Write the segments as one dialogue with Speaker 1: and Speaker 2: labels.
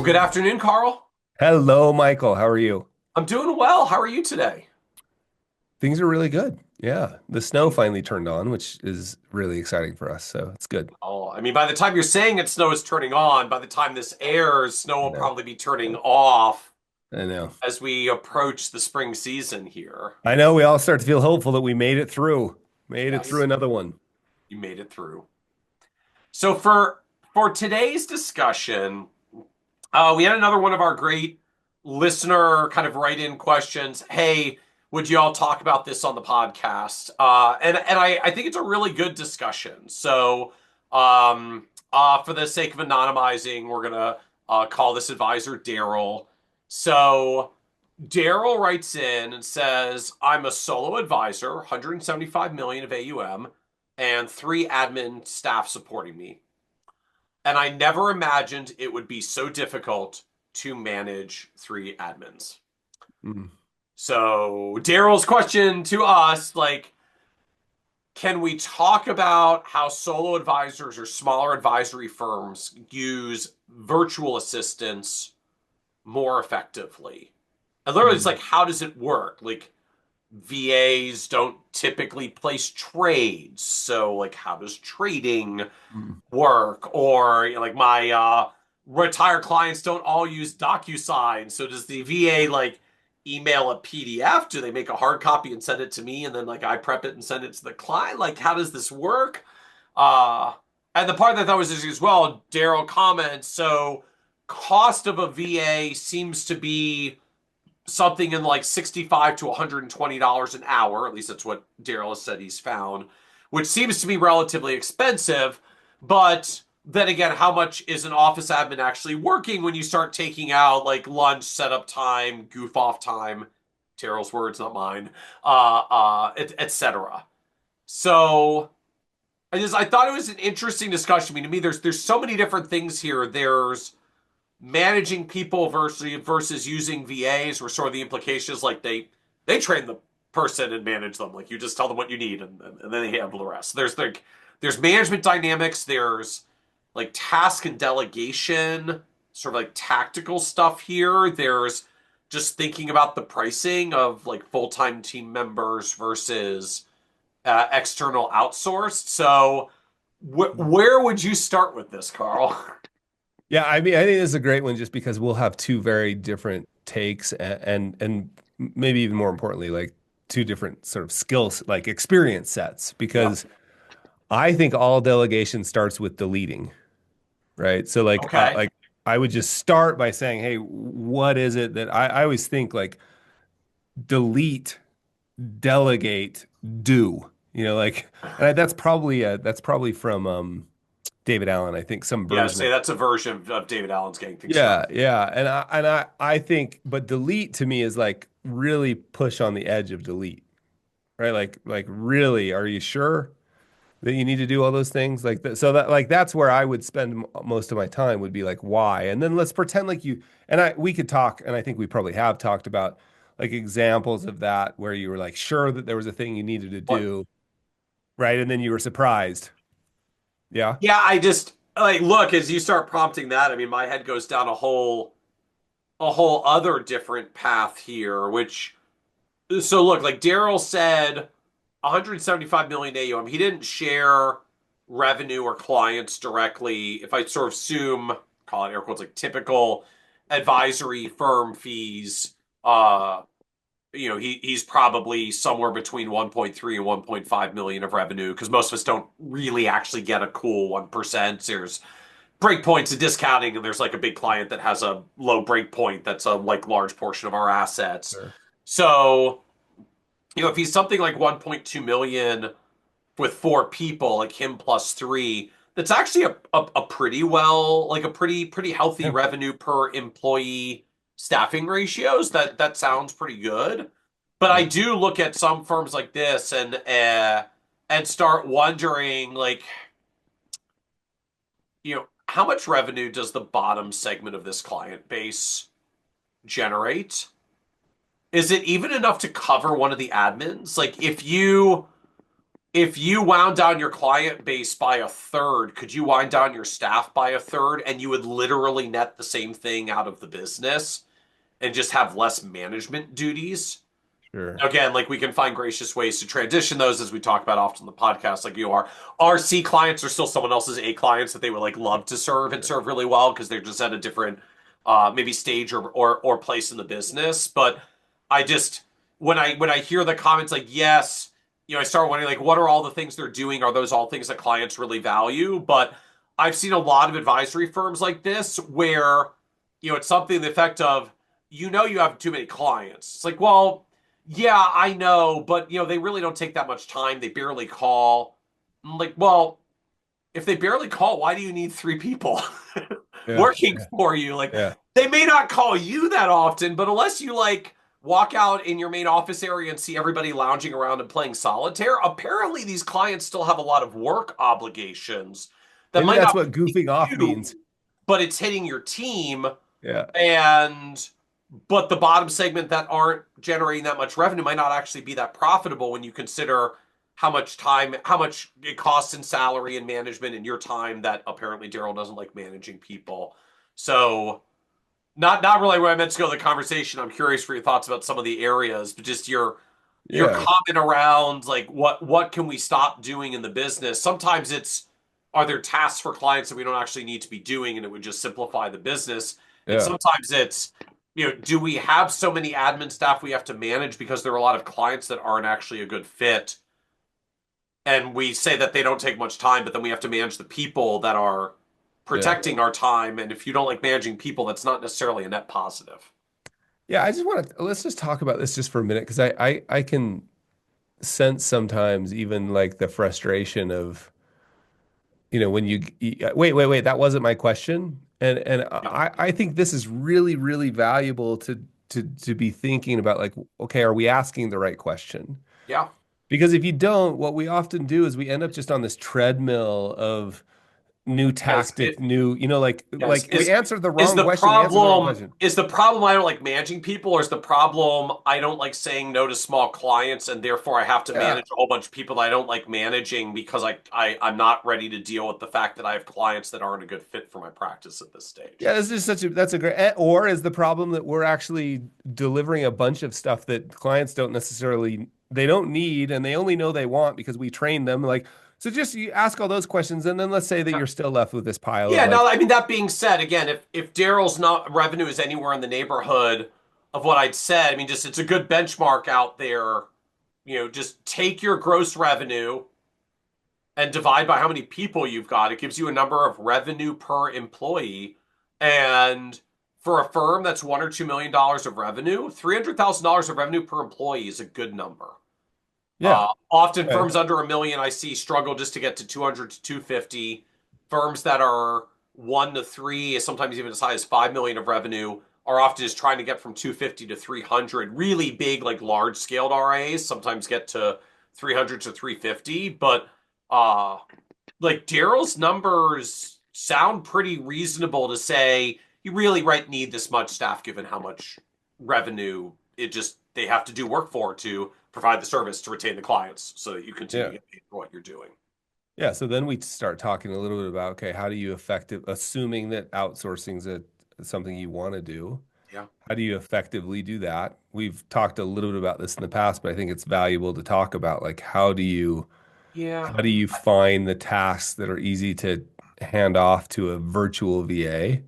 Speaker 1: Good afternoon, Carl.
Speaker 2: Hello, Michael. How are you?
Speaker 1: I'm doing well. How are you today?
Speaker 2: Things are really good. Yeah, the snow finally turned on, which is really exciting for us. So it's good.
Speaker 1: Oh, I mean, by the time you're saying it, snow is turning on. By the time this airs, snow
Speaker 2: I
Speaker 1: will
Speaker 2: know.
Speaker 1: probably be turning off
Speaker 2: I know.
Speaker 1: as we approach the spring season here.
Speaker 2: I know we all start to feel hopeful that we made it through. Made it through
Speaker 1: Yes,
Speaker 2: another one.
Speaker 1: you made it through. So for today's discussion, we had another one of our great listener kind of write-in questions. Hey, would you all talk about this on the podcast? And I think it's a really good discussion. So for the sake of anonymizing, we're gonna call this advisor Daryl. So Daryl writes in and says, "I'm a solo advisor, 175 million of AUM, and three admin staff supporting me. And I never imagined it would be so difficult to manage three admins."
Speaker 2: Mm.
Speaker 1: So Daryl's question to us, like, can we talk about how solo advisors or smaller advisory firms use virtual assistants more effectively? And literally, it's
Speaker 2: Mm.
Speaker 1: like, how does it work? Like, VAs don't typically place trades. So, like, how does trading
Speaker 2: Mm.
Speaker 1: work? Or like my retired clients don't all use DocuSign. So does the VA like email a PDF? Do they make a hard copy and send it to me and then like I prep it and send it to the client? Like how does this work? Uh and the part that I thought was interesting as well, Daryl comments, so cost of a VA seems to be something in like 65 to $120 an hour. At least that's what Daryl has said he's found, which seems to be relatively expensive. But then again, how much is an office admin actually working when you start taking out like lunch, setup time, goof off time? Daryl's words, not mine, etc. So I thought it was an interesting discussion. I mean, to me, there's so many different things here. There's managing people versus using VAs, where sort of the implication is like they train the person and manage them. Like you just tell them what you need and then they handle the rest. There's management dynamics, there's like task and delegation, sort of like tactical stuff here. There's just thinking about the pricing of like full-time team members versus external outsourced. So where would you start with this, Carl?
Speaker 2: Yeah, I mean, I think this is a great one just because we'll have two very different takes and maybe even more importantly, like two different sort of skills, like experience sets.
Speaker 1: Yeah.
Speaker 2: Because I think all delegation starts with deleting. Right? So
Speaker 1: Okay.
Speaker 2: like I would just start by saying, hey, what is it that I always think like delete, delegate, do. Like, that's probably from David Allen. I think some
Speaker 1: Yeah,
Speaker 2: version
Speaker 1: say
Speaker 2: of.
Speaker 1: that's a version of David Allen's getting things
Speaker 2: Yeah,
Speaker 1: started.
Speaker 2: yeah, and I think, but delete to me is like really push on the edge of delete, right? Like really, are you sure that you need to do all those things like that? So that like that's where I would spend most of my time would be like why, and then let's pretend like you and I we could talk, and I think we probably have talked about like examples of that where you were like sure that there was a thing you needed to
Speaker 1: What?
Speaker 2: do, right? And then you were surprised. Yeah.
Speaker 1: Yeah, I just like look as you start prompting that. I mean, my head goes down a whole other different path here. Which so look, like Daryl said, 175 million AUM. He didn't share revenue or clients directly. If I sort of assume, call it air quotes, like typical advisory firm fees, he's probably somewhere between 1.3 and 1.5 million of revenue because most of us don't really actually get a cool 1%. There's breakpoints and discounting, and there's like a big client that has a low breakpoint that's a like large portion of our assets.
Speaker 2: Sure.
Speaker 1: So, if he's something like 1.2 million with four people, like him plus three, that's actually a pretty well, like a pretty healthy
Speaker 2: Yeah.
Speaker 1: revenue per employee staffing ratios. That sounds pretty good. But I
Speaker 2: Yeah.
Speaker 1: do look at some firms like this and start wondering, like, how much revenue does the bottom segment of this client base generate? Is it even enough to cover one of the admins? Like, if you if you wound down your client base by a third, could you wind down your staff by a third and you would literally net the same thing out of the business and just have less management duties?
Speaker 2: Sure.
Speaker 1: Again, like we can find gracious ways to transition those as we talk about often in the podcast, like you are. Our C clients are still someone else's A clients that they would like love to serve and serve really well because they're just at a different maybe stage or place in the business. But I just when I hear the comments like yes, I start wondering like what are all the things they're doing? Are those all things that clients really value? But I've seen a lot of advisory firms like this where it's something to the effect of you have too many clients. It's like, well, yeah, I know, but they really don't take that much time. They barely call. I'm like, well, if they barely call, why do you need three people
Speaker 2: Yeah.
Speaker 1: working
Speaker 2: Yeah.
Speaker 1: for you? Like,
Speaker 2: Yeah.
Speaker 1: they may not call you that often, but unless you like walk out in your main office area and see everybody lounging around and playing solitaire, apparently these clients still have a lot of work obligations that
Speaker 2: Maybe
Speaker 1: might
Speaker 2: that's
Speaker 1: not
Speaker 2: what
Speaker 1: be
Speaker 2: goofing off
Speaker 1: you,
Speaker 2: means.
Speaker 1: but it's hitting your team.
Speaker 2: Yeah.
Speaker 1: And but the bottom segment that aren't generating that much revenue might not actually be that profitable when you consider how much time, how much it costs in salary and management and your time that apparently Daryl doesn't like managing people. So not really where I meant to go with the conversation. I'm curious for your thoughts about some of the areas, but just your
Speaker 2: Yeah.
Speaker 1: comment around like what can we stop doing in the business? Sometimes it's are there tasks for clients that we don't actually need to be doing and it would just simplify the business. And
Speaker 2: Yeah.
Speaker 1: sometimes it's do we have so many admin staff we have to manage because there are a lot of clients that aren't actually a good fit and we say that they don't take much time, but then we have to manage the people that are
Speaker 2: Yeah.
Speaker 1: protecting our time. And if you don't like managing people, that's not necessarily a net positive.
Speaker 2: Yeah. I just want to let's just talk about this just for a minute because I can sense sometimes even like the frustration of, when wait, that wasn't my question. And
Speaker 1: Yeah.
Speaker 2: I think this is really, really valuable to be thinking about like, okay, are we asking the right question?
Speaker 1: Yeah.
Speaker 2: Because if you don't, what we often do is we end up just on this treadmill of new
Speaker 1: Yes.
Speaker 2: tactic, new,
Speaker 1: Yes.
Speaker 2: like we answered the
Speaker 1: Is
Speaker 2: wrong
Speaker 1: the
Speaker 2: question. We answered the wrong
Speaker 1: problem
Speaker 2: question.
Speaker 1: is the problem I don't like managing people, or is the problem I don't like saying no to small clients and therefore I have to
Speaker 2: Yeah.
Speaker 1: manage a whole bunch of people that I don't like managing because I'm not ready to deal with the fact that I have clients that aren't a good fit for my practice at this stage.
Speaker 2: Yeah, this is that's a great, or is the problem that we're actually delivering a bunch of stuff that clients don't necessarily, they don't need, and they only know they want because we train them. Like, so just you ask all those questions, and then let's say that
Speaker 1: Yeah.
Speaker 2: you're still left with this pile of
Speaker 1: Yeah, no,
Speaker 2: like,
Speaker 1: I mean that being said, again, if Daryl's not revenue is anywhere in the neighborhood of what I'd said, I mean just it's a good benchmark out there. Just take your gross revenue and divide by how many people you've got. It gives you a number of revenue per employee. And for a firm that's $1 or $2 million of revenue, $300,000 of revenue per employee is a good number.
Speaker 2: yeah,
Speaker 1: Often
Speaker 2: okay,
Speaker 1: firms under a million I see struggle just to get to 200 to 250. Firms that are 1 to 3, sometimes even as high as 5 million of revenue, are often just trying to get from 250 to 300. Really big, like large scaled RAs sometimes get to 300 to 350. But uh, like Daryl's numbers sound pretty reasonable to say you really right need this much staff given how much revenue it just they have to do work for to provide the service to retain the clients so that you continue to
Speaker 2: yeah,
Speaker 1: get paid for what you're doing.
Speaker 2: yeah. So then we start talking a little bit about, okay, how do you effective, assuming that outsourcing is something you want to do?
Speaker 1: Yeah.
Speaker 2: How do you effectively do that? We've talked a little bit about this in the past, but I think it's valuable to talk about like
Speaker 1: Yeah.
Speaker 2: how do you find the tasks that are easy to hand off to a virtual VA?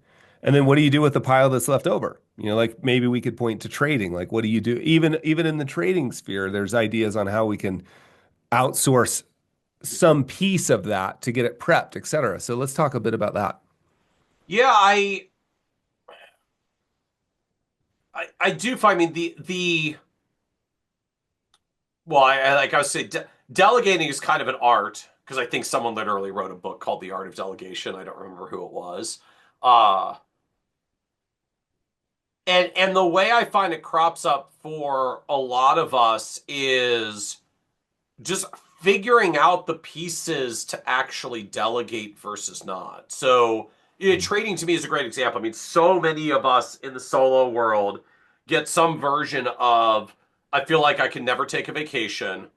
Speaker 2: And then what do you do with the pile that's left over? Like maybe we could point to trading. Like what do you do? Even in the trading sphere, there's ideas on how we can outsource some piece of that to get it prepped, et cetera. So let's talk a bit about that.
Speaker 1: Yeah, I do find, I mean the well, like I would say delegating is kind of an art because I think someone literally wrote a book called The Art of Delegation. I don't remember who it was. Uh and the way I find it crops up for a lot of us is just figuring out the pieces to actually delegate versus not. So, trading to me is a great example. I mean, so many of us in the solo world get some version of I feel like I can never take a vacation.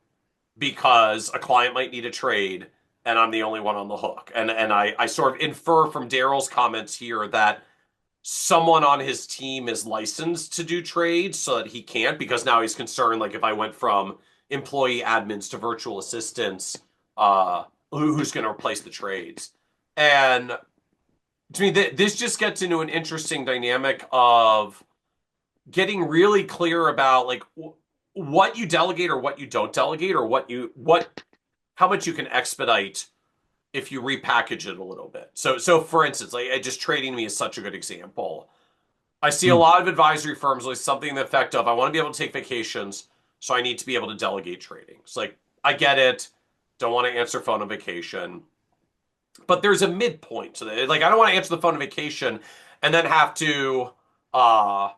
Speaker 1: because a client might need a trade and I'm the only one on the hook. And I sort of infer from Daryl's comments here that someone on his team is licensed to do trades so that he can't, because now he's concerned like if I went from employee admins to virtual assistants, who's going to replace the trades? And to me, this just gets into an interesting dynamic of getting really clear about like what you delegate or what you don't delegate, or what how much you can expedite if you repackage it a little bit. So for instance, like just trading me is such a good example. I see a
Speaker 2: Mm.
Speaker 1: lot of advisory firms with something in the effect of I want to be able to take vacations, so I need to be able to delegate trading. It's like I get it, don't want to answer phone on vacation, but there's a midpoint to that. Like I don't want to answer the phone on vacation and then have to uh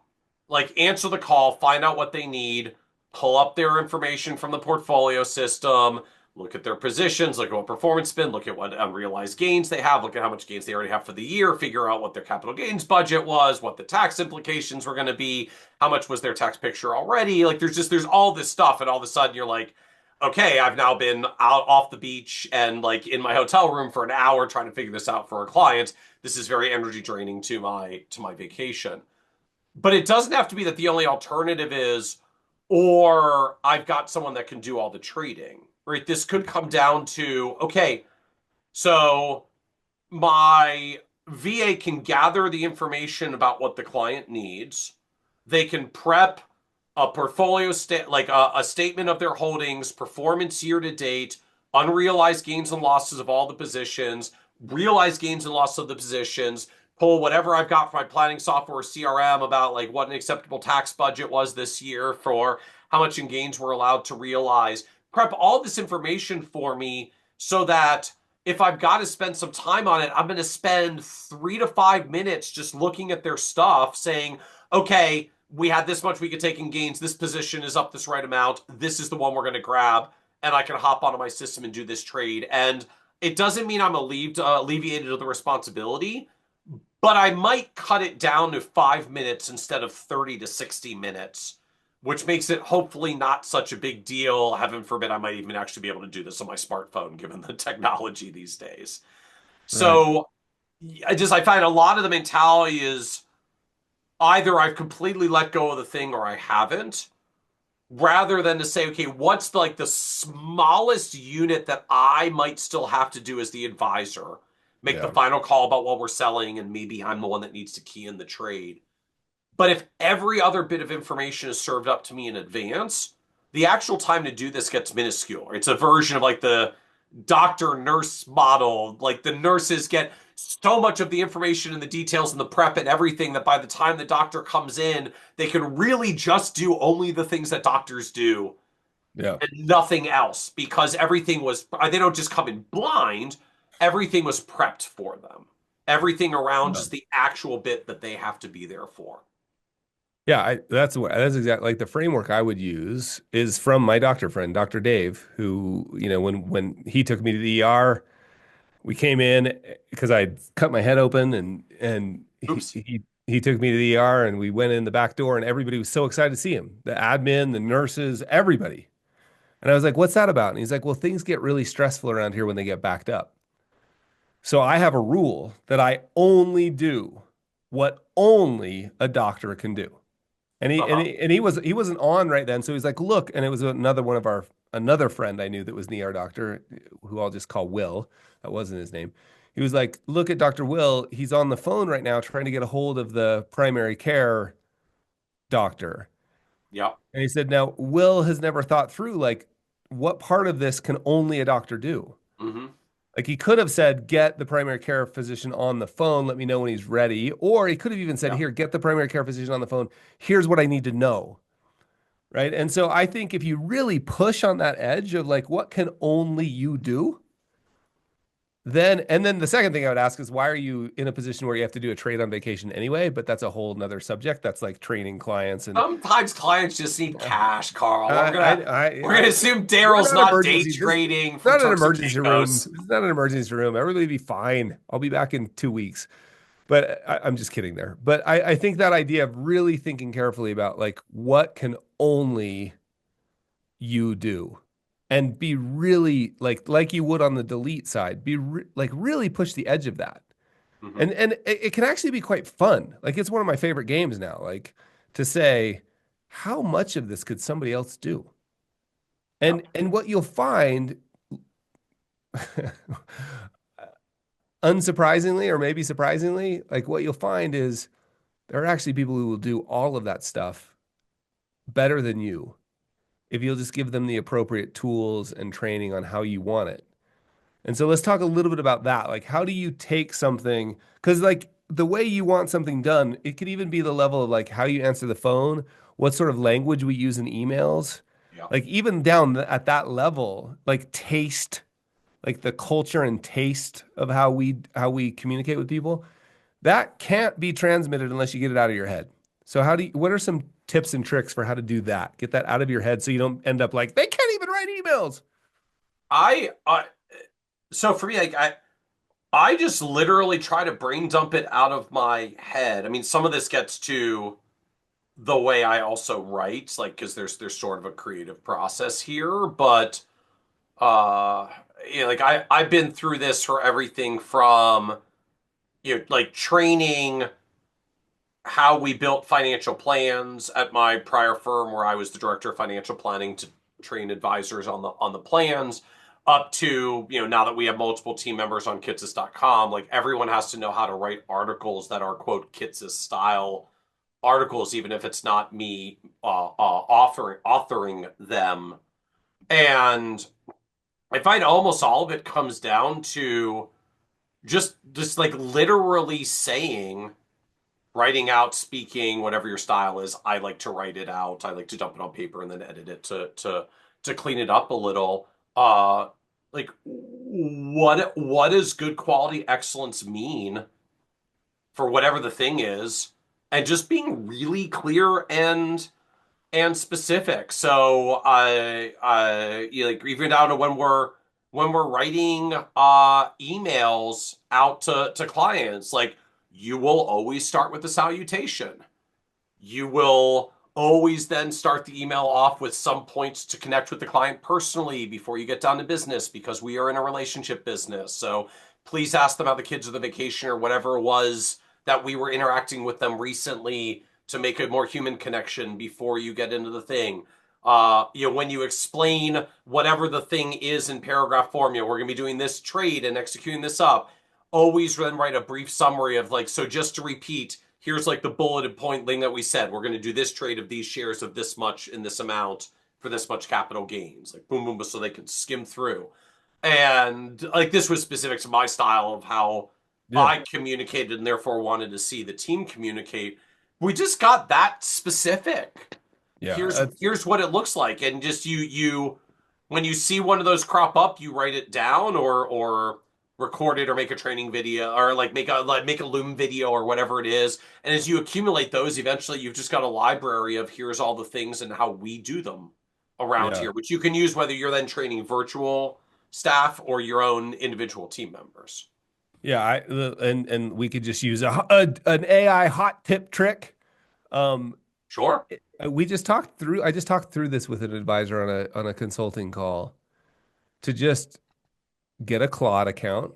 Speaker 1: like answer the call, find out what they need, pull up their information from the portfolio system, look at their positions, look at what performance spin, look at what unrealized gains they have, look at how much gains they already have for the year, figure out what their capital gains budget was, what the tax implications were going to be, how much was their tax picture already. Like there's all this stuff, and all of a sudden you're like, okay, I've now been out off the beach and like in my hotel room for an hour trying to figure this out for a client. This is very energy draining to my vacation. But it doesn't have to be that the only alternative is, or I've got someone that can do all the trading, right? This could come down to, okay, so my VA can gather the information about what the client needs. They can prep a portfolio like a statement of their holdings, performance year to date, unrealized gains and losses of all the positions, realized gains and losses of the positions, pull whatever I've got for my planning software or CRM about like what an acceptable tax budget was this year for how much in gains we're allowed to realize. Prep all this information for me so that if I've got to spend some time on it, I'm going to spend 3 to 5 minutes just looking at their stuff saying, okay, we had this much we could take in gains. This position is up this right amount. This is the one we're going to grab. And I can hop onto my system and do this trade. And it doesn't mean I'm alleviated of the responsibility, but I might cut it down to 5 minutes instead of 30 to 60 minutes, which makes it hopefully not such a big deal. Heaven forbid, I might even actually be able to do this on my smartphone given the technology these days.
Speaker 2: Right.
Speaker 1: So I find a lot of the mentality is either I've completely let go of the thing or I haven't, rather than to say, okay, what's like the smallest unit that I might still have to do as the advisor, make the
Speaker 2: Yeah.
Speaker 1: final call about what we're selling, and maybe I'm the one that needs to key in the trade. But if every other bit of information is served up to me in advance, the actual time to do this gets minuscule. It's a version of like the doctor nurse model. Like the nurses get so much of the information and the details and the prep and everything that by the time the doctor comes in, they can really just do only the things that doctors do
Speaker 2: Yeah.
Speaker 1: and nothing else, because everything was, they don't just come in blind, everything was prepped for them. Everything around
Speaker 2: Yeah.
Speaker 1: just the actual bit that they have to be there for.
Speaker 2: Yeah, that's exactly like the framework I would use is from my doctor friend, Dr. Dave, who, when he took me to the ER, we came in because I'd cut my head open and
Speaker 1: Oops.
Speaker 2: he took me to the ER and we went in the back door and everybody was so excited to see him. The admin, the nurses, everybody. And I was like, "What's that about?" And he's like, "Well, things get really stressful around here when they get backed up. So I have a rule that I only do what only a doctor can do." And
Speaker 1: Uh-huh.
Speaker 2: he wasn't on right then. So he's like, "Look," and it was another one of our another friend I knew that was an ER doctor, who I'll just call Will. That wasn't his name. He was like, "Look at Dr. Will. He's on the phone right now trying to get a hold of the primary care doctor."
Speaker 1: Yep.
Speaker 2: And he said, "Now, Will has never thought through like what part of this can only a doctor do?"
Speaker 1: Mm-hmm.
Speaker 2: Like he could have said, "Get the primary care physician on the phone. Let me know when he's ready." Or he could have even said,
Speaker 1: Yep.
Speaker 2: "Here, get the primary care physician on the phone. Here's what I need to know." Right. And so I think if you really push on that edge of like, what can only you do? And then the second thing I would ask is, why are you in a position where you have to do a trade on vacation anyway? But that's a whole nother subject. That's like training clients. And
Speaker 1: Sometimes clients just need
Speaker 2: uh,
Speaker 1: cash, Carl.
Speaker 2: I,
Speaker 1: We're gonna assume
Speaker 2: we're
Speaker 1: Daryl's
Speaker 2: not
Speaker 1: not day
Speaker 2: emergency.
Speaker 1: trading
Speaker 2: It's
Speaker 1: from
Speaker 2: not an
Speaker 1: Turks and
Speaker 2: emergency room.
Speaker 1: Caicos.
Speaker 2: It's not an emergency room. Everybody be fine. I'll be back in 2 weeks. But I'm just kidding there. But I think that idea of really thinking carefully about like what can only you do. and be really like you would on the delete side, be like really push the edge of that.
Speaker 1: Hmm.
Speaker 2: And it can actually be quite fun. Like it's one of my favorite games now, like to say, how much of this could somebody else do?
Speaker 1: Yep.
Speaker 2: And what you'll find, unsurprisingly, or maybe surprisingly, like what you'll find is there are actually people who will do all of that stuff better than you if you'll just give them the appropriate tools and training on how you want it. And so let's talk a little bit about that. Like, how do you take something? Because, like, the way you want something done, it could even be the level of like how you answer the phone, what sort of language we use in emails.
Speaker 1: Yeah.
Speaker 2: Like, even down at that level, like taste, like the culture and taste of how we communicate with people, that can't be transmitted unless you get it out of your head. So what are some tips and tricks for how to do that? Get that out of your head so you don't end up like, they can't even write emails.
Speaker 1: I so for me, like I just literally try to brain dump it out of my head. I mean, some of this gets to the way I also write, like because there's sort of a creative process here, but uh like I've been through this for everything from like training how we built financial plans at my prior firm where I was the director of financial planning to train advisors on the plans up to, now that we have multiple team members on Kitces.com, like everyone has to know how to write articles that are quote Kitces style articles, even if it's not me authoring them. And I find almost all of it comes down to just like literally saying, writing out, speaking, whatever your style is. I like to write it out. I like to dump it on paper and then edit it to clean it up a little. Like what does good quality excellence mean for whatever the thing is, and just being really clear and specific. So like even down to when we're writing emails out to clients, like you will always start with the salutation. You will always then start the email off with some points to connect with the client personally before you get down to business, because we are in a relationship business. So please ask them how the kids are the vacation or whatever it was that we were interacting with them recently to make a more human connection before you get into the thing. When you explain whatever the thing is in paragraph form, we're going to be doing this trade and executing this up. Always then write a brief summary of like, so just to repeat, here's like the bulleted point thing that we said. We're going to do this trade of these shares of this much in this amount for this much capital gains. Like boom, boom, so they can skim through. And like this was specific to my style of how
Speaker 2: Yeah.
Speaker 1: I communicated and therefore wanted to see the team communicate. We just got that specific.
Speaker 2: Yeah.
Speaker 1: Here's what it looks like, and just you when you see one of those crop up, you write it down or record it or make a training video or like make a Loom video or whatever it is. And as you accumulate those, eventually you've just got a library of here's all the things and how we do them around
Speaker 2: Yeah.
Speaker 1: here, which you can use whether you're then training virtual staff or your own individual team members.
Speaker 2: Yeah, and we could just use an AI hot tip trick. Um,
Speaker 1: Sure.
Speaker 2: I just talked through this with an advisor on a consulting call to just get a Claude account,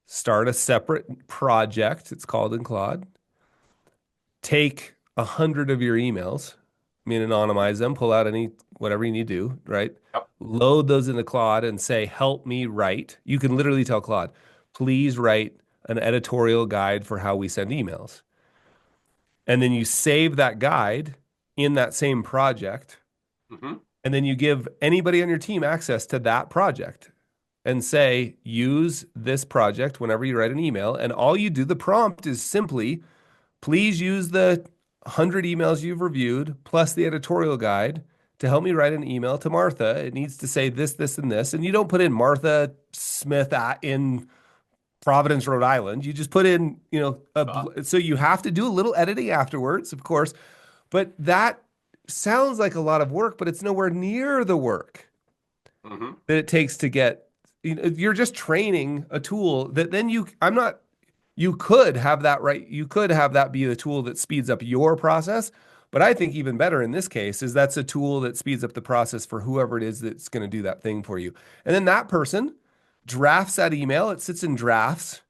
Speaker 2: start a separate project. It's called in Claude. Take 100 of your emails, I mean, anonymize them, pull out any whatever you need to do, right?
Speaker 1: Yep.
Speaker 2: Load those into Claude and say, help me write. You can literally tell Claude, please write an editorial guide for how we send emails. And then you save that guide in that same project.
Speaker 1: Mm-hmm.
Speaker 2: And then you give anybody on your team access to that project and say, use this project whenever you write an email. And all you do, the prompt is simply, please use the 100 emails you've reviewed plus the editorial guide to help me write an email to Martha. It needs to say this, this, and this. And you don't put in Martha Smith in Providence, Rhode Island. You just put in, so you have to do a little editing afterwards, of course. But that sounds like a lot of work, but it's nowhere near the work
Speaker 1: Mm-hmm.
Speaker 2: that it takes to get, you're just training a tool that then you could have that right. You could have that be the tool that speeds up your process, But I think even better in this case is that's a tool that speeds up the process for whoever it is that's going to do that thing for you. And then that person drafts that email. It sits in drafts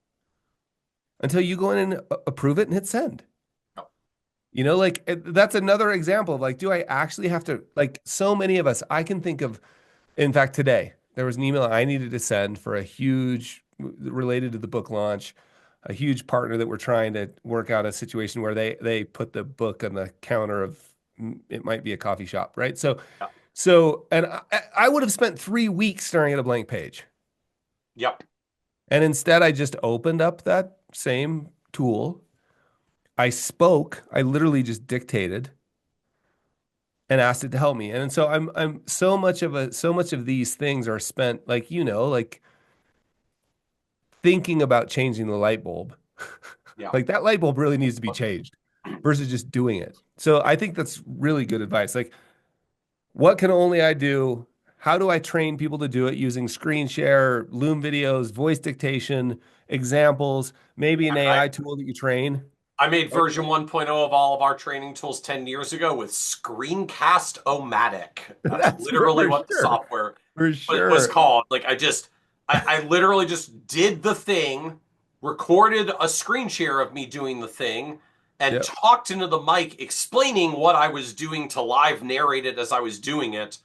Speaker 2: until you go in and approve it and hit send. Like that's another example of like, do I actually have to, like, so many of us, I can think of, in fact, today, there was an email I needed to send for a huge, related to the book launch, a huge partner that we're trying to work out a situation where they put the book on the counter of, it might be a coffee shop, right?
Speaker 1: Yeah.
Speaker 2: And I would have spent 3 weeks staring at a blank page.
Speaker 1: Yep.
Speaker 2: And instead, I just opened up that same tool. I spoke, I literally just dictated and asked it to help me. And so I'm so much of these things are spent like, like thinking about changing the light bulb.
Speaker 1: Yeah.
Speaker 2: Like that light bulb really needs to be changed versus just doing it. So I think that's really good advice. Like, what can only I do? How do I train people to do it using screen share, Loom videos, voice dictation, examples, maybe an
Speaker 1: I
Speaker 2: AI tool that you train?
Speaker 1: I made
Speaker 2: Right?
Speaker 1: version 1.0 of all of our training tools 10 years ago with Screencast-O-Matic. That's
Speaker 2: That's for
Speaker 1: literally what the
Speaker 2: sure.
Speaker 1: software
Speaker 2: For
Speaker 1: was
Speaker 2: sure.
Speaker 1: called. Like I literally just did the thing, recorded a screen share of me doing the thing, and
Speaker 2: Yeah.
Speaker 1: talked into the mic explaining what I was doing to live narrate it as I was doing it,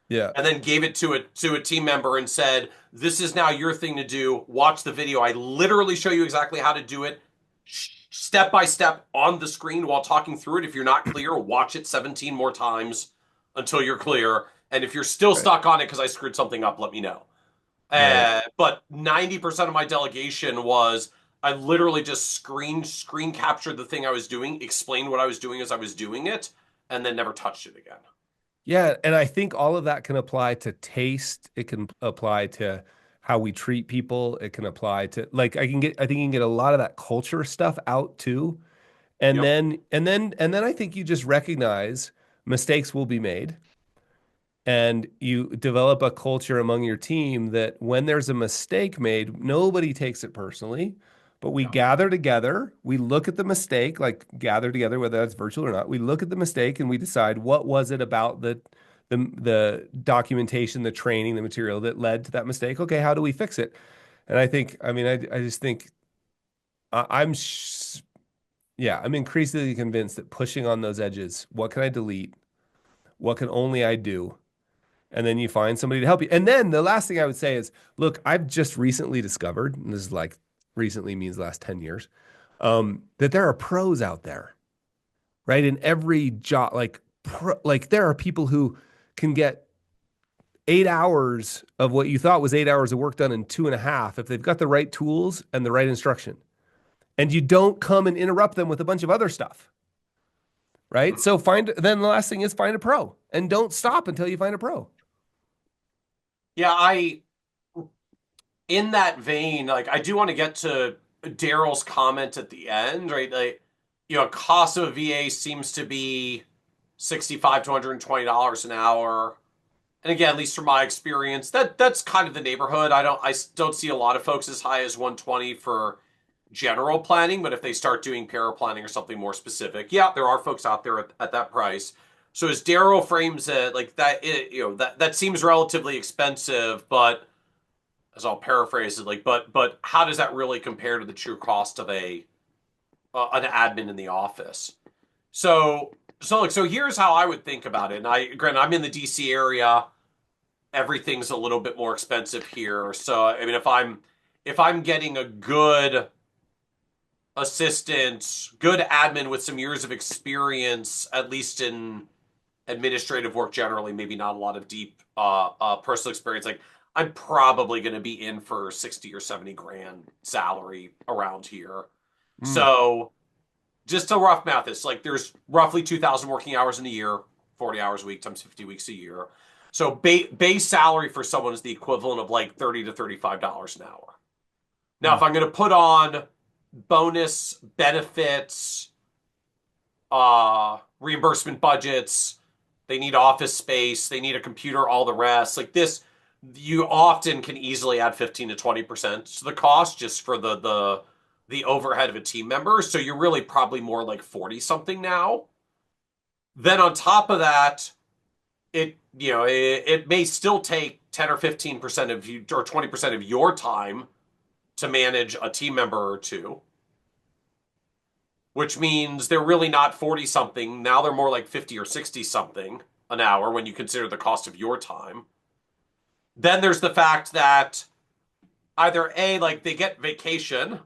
Speaker 2: Yeah.
Speaker 1: and then gave it to a team member and said, "This is now your thing to do. Watch the video. I literally show you exactly how to do it, step by step on the screen while talking through it. If you're not clear, watch it 17 more times until you're clear. And if you're still
Speaker 2: Right.
Speaker 1: stuck on it because I screwed something up, let me know."
Speaker 2: Right.
Speaker 1: But 90% of my delegation was I literally just screen captured the thing I was doing, explained what I was doing as I was doing it, and then never touched it again.
Speaker 2: Yeah, and I think all of that can apply to taste. It can apply to how we treat people. It can apply to like I think you can get a lot of that culture stuff out too. And
Speaker 1: Yep.
Speaker 2: then I think you just recognize mistakes will be made and you develop a culture among your team that when there's a mistake made, nobody takes it personally, but we
Speaker 1: Yeah.
Speaker 2: gather together, we look at the mistake, like gather together, whether that's virtual or not. We look at the mistake and we decide what was it about the documentation, the training, the material that led to that mistake. Okay, how do we fix it? And I think, I mean, I just think I'm yeah, I'm increasingly convinced that pushing on those edges, what can I delete? What can only I do? And then you find somebody to help you. And then the last thing I would say is, look, I've just recently discovered, and this is like recently means last 10 years, that there are pros out there, right? In every job, like there are people who can get 8 hours of what you thought was 8 hours of work done in 2.5 if they've got the right tools and the right instruction. And you don't come and interrupt them with a bunch of other stuff, right? So then the last thing is find a pro and don't stop until you find a pro.
Speaker 1: Yeah, in that vein, like I do want to get to Daryl's comment at the end, right? Like, cost of a VA seems to be 65 to $120 an hour. And again, at least from my experience, that's kind of the neighborhood. I don't see a lot of folks as high as 120 for general planning, but if they start doing para planning or something more specific, yeah, there are folks out there at that price. So as Daryl frames it, like that, that seems relatively expensive, but as I'll paraphrase it, like, but how does that really compare to the true cost of an admin in the office? So here's how I would think about it. And granted, I'm in the DC area. Everything's a little bit more expensive here. So I mean, if I'm getting a good assistant, good admin with some years of experience, at least in administrative work generally, maybe not a lot of deep personal experience, like I'm probably going to be in for 60 or 70 grand salary around here.
Speaker 2: Mm,
Speaker 1: So just a rough math is like there's roughly 2,000 working hours in a year, 40 hours a week times 50 weeks a year. So base salary for someone is the equivalent of like 30 to $35 an hour. Now, if
Speaker 2: mm,
Speaker 1: I'm going to put on bonus benefits, reimbursement budgets, they need office space, they need a computer, all the rest. Like this, you often can easily add 15 to 20% to the cost just for the overhead of a team member. So you're really probably more like 40 something now. Then on top of that, it may still take 10 or 15% of you or 20% of your time to manage a team member or two, which means they're really not 40 something. Now they're more like 50 or 60 something an hour when you consider the cost of your time. Then there's the fact that either A, like they get vacation.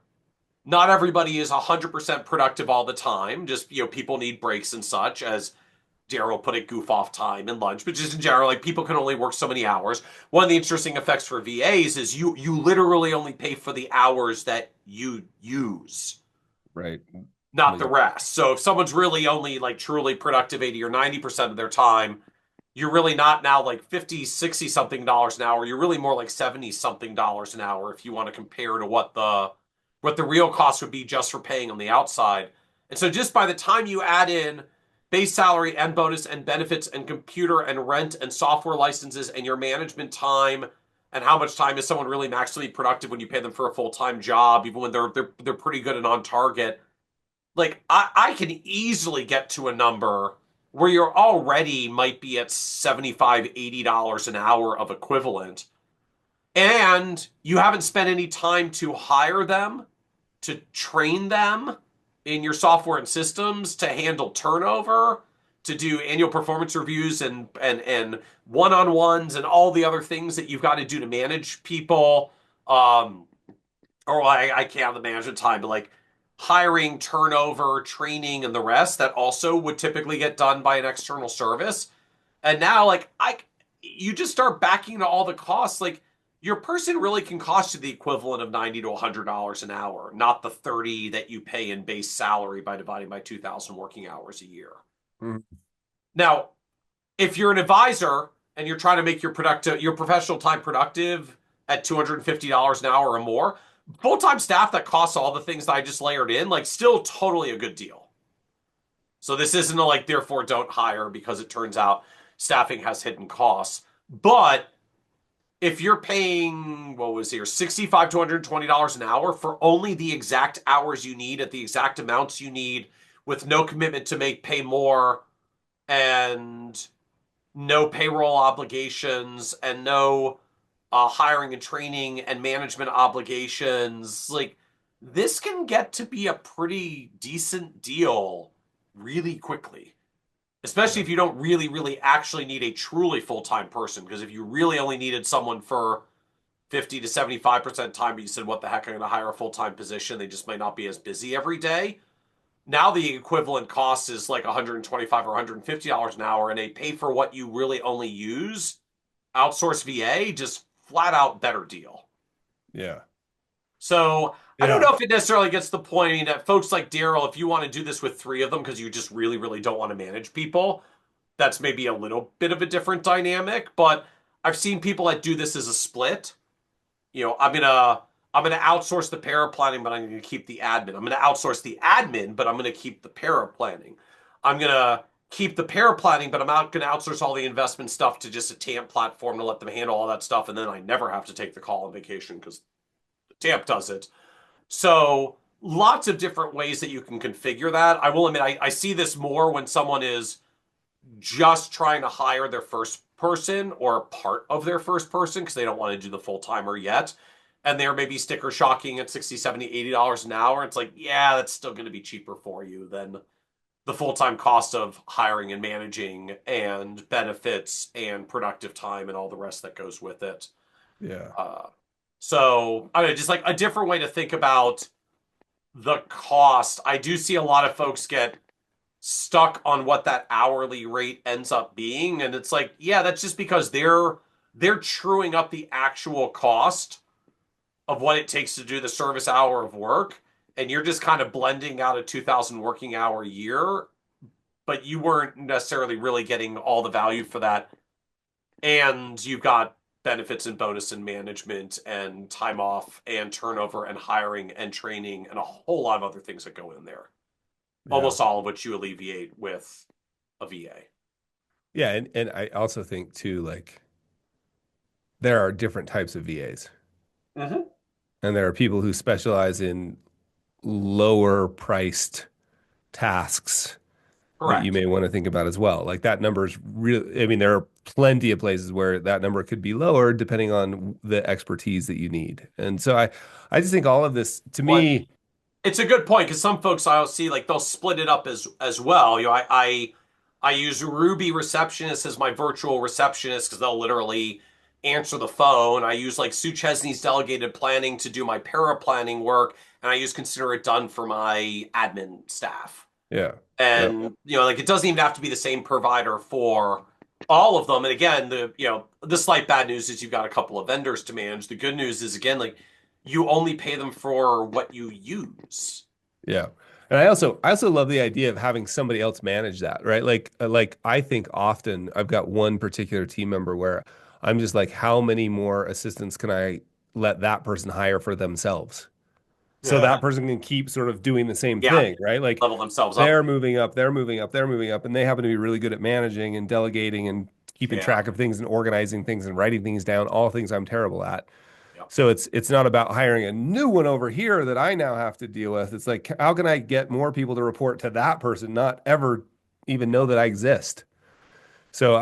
Speaker 1: Not everybody is 100% productive all the time. Just, people need breaks and such, as Daryl put it, goof off time and lunch, but just in general, like people can only work so many hours. One of the interesting effects for VAs is you literally only pay for the hours that you use,
Speaker 2: Right.
Speaker 1: not the
Speaker 2: Yeah.
Speaker 1: rest. So if someone's really only like truly productive 80 or 90% of their time, you're really not now like 50, 60 something dollars an hour. You're really more like 70 something dollars an hour if you want to compare to what the real cost would be just for paying on the outside. And so just by the time you add in base salary and bonus and benefits and computer and rent and software licenses and your management time and how much time is someone really maximally productive when you pay them for a full-time job, even when they're pretty good and on target, like I can easily get to a number where you're already might be at 75, $80 an hour of equivalent, and you haven't spent any time to hire them, to train them in your software and systems, to handle turnover, to do annual performance reviews and one-on-ones and all the other things that you've got to do to manage people. Or I can't have the management time, but like hiring, turnover, training, and the rest that also would typically get done by an external service. And now, like you just start backing into all the costs. Like your person really can cost you the equivalent of $90 to $100 an hour, not the 30 that you pay in base salary by dividing by 2,000 working hours a year.
Speaker 2: Mhm.
Speaker 1: Now, if you're an advisor and you're trying to make your professional time productive at $250 an hour or more, full-time staff that costs all the things that I just layered in, like still totally a good deal. So this isn't a like therefore don't hire because it turns out staffing has hidden costs. But if you're paying, what was here, 65 to $120 an hour for only the exact hours you need at the exact amounts you need with no commitment to pay more and no payroll obligations and no hiring and training and management obligations. Like, this can get to be a pretty decent deal really quickly, especially
Speaker 2: Yeah.
Speaker 1: if you don't really, really actually need a truly full time person. Because if you really only needed someone for 50 to 75% time, but you said, what the heck, I'm going to hire a full time position, they just might not be as busy every day. Now the equivalent cost is like $125 or $150 an hour, and they pay for what you really only use. Outsourced VA, just flat out better deal.
Speaker 2: Yeah.
Speaker 1: So I don't
Speaker 2: Yeah.
Speaker 1: know if it necessarily gets the point. I mean, that folks like Daryl, if you want to do this with three of them because you just really, really don't want to manage people, that's maybe a little bit of a different dynamic. But I've seen people that do this as a split. I'm gonna outsource the para planning, but I'm gonna keep the admin. I'm gonna outsource the admin, but I'm gonna keep the para planning. I'm gonna keep the para planning, but I'm not gonna outsource all the investment stuff to just a TAMP platform to let them handle all that stuff, and then I never have to take the call on vacation because the TAMP does it. So lots of different ways that you can configure that. I will admit, I see this more when someone is just trying to hire their first person or part of their first person because they don't want to do the full timer yet. And they're maybe sticker shocking at 60, 70, $80 an hour. It's like, yeah, that's still going to be cheaper for you than the full time cost of hiring and managing and benefits and productive time and all the rest that goes with it.
Speaker 2: Yeah.
Speaker 1: Uh, so, I don't know, just like a different way to think about the cost. I do see a lot of folks get stuck on what that hourly rate ends up being, and it's like, yeah, that's just because they're truing up the actual cost of what it takes to do the service hour of work, and you're just kind of blending out a 2,000 working hour year, but you weren't necessarily really getting all the value for that. And you've got benefits and bonus and management and time off and turnover and hiring and training and a whole lot of other things that go in there,
Speaker 2: Yeah.
Speaker 1: almost all of which you alleviate with a VA.
Speaker 2: Yeah. And I also think too, like there are different types of VAs.
Speaker 1: Mm-hmm.
Speaker 2: And there are people who specialize in lower priced tasks that you
Speaker 1: Correct.
Speaker 2: may want to think about as well. Like that number is really, I mean, there are plenty of places where that number could be lower depending on the expertise that you need. And so I just think all of this to
Speaker 1: What
Speaker 2: me,
Speaker 1: It's a good point because some folks I'll see like they'll split it up as well. I use Ruby receptionist as my virtual receptionist because they'll literally answer the phone. I use like Sue Chesney's delegated planning to do my para planning work, and I use Consider It Done for my admin staff.
Speaker 2: yeah, yeah,
Speaker 1: And like it doesn't even have to be the same provider for all of them. And again, the slight bad news is you've got a couple of vendors to manage. The good news is again, like you only pay them for what you use.
Speaker 2: yeah. And I also love the idea of having somebody else manage that, right? Like I think often I've got one particular team member where I'm just like, how many more assistants can I let that person hire for themselves? So
Speaker 1: Yeah.
Speaker 2: that person can keep sort of doing the same
Speaker 1: Yeah,
Speaker 2: thing, right? Like
Speaker 1: level themselves up.
Speaker 2: they're moving up, they're moving up, they're moving up, and they happen to be really good at managing and delegating and keeping
Speaker 1: Yeah.
Speaker 2: track of things and organizing things and writing things down, all things I'm terrible at.
Speaker 1: Yep.
Speaker 2: So it's not about hiring a new one over here that I now have to deal with. It's like, how can I get more people to report to that person, not ever even know that I exist? So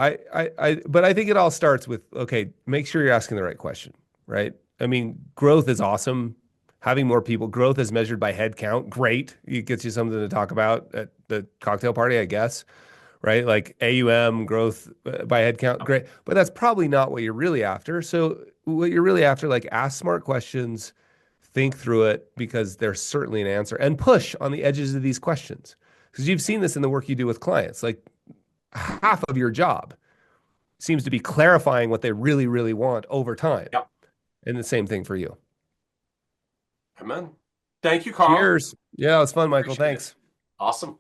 Speaker 2: but I think it all starts with, okay, make sure you're asking the right question, right? I mean, growth is awesome. Having more people, growth is measured by head count. Great. It gets you something to talk about at the cocktail party, I guess, right? Like AUM growth by head count.
Speaker 1: Yep.
Speaker 2: Great. But that's probably not what you're really after. So what you're really after, like ask smart questions, think through it because there's certainly an answer and push on the edges of these questions. Because you've seen this in the work you do with clients. Like half of your job seems to be clarifying what they really, really want over time.
Speaker 1: Yep.
Speaker 2: And the same thing for you.
Speaker 1: Amen. Thank you, Carl.
Speaker 2: Cheers. Yeah, it's fun, Michael.
Speaker 1: Appreciate it.
Speaker 2: Thanks.
Speaker 1: Awesome.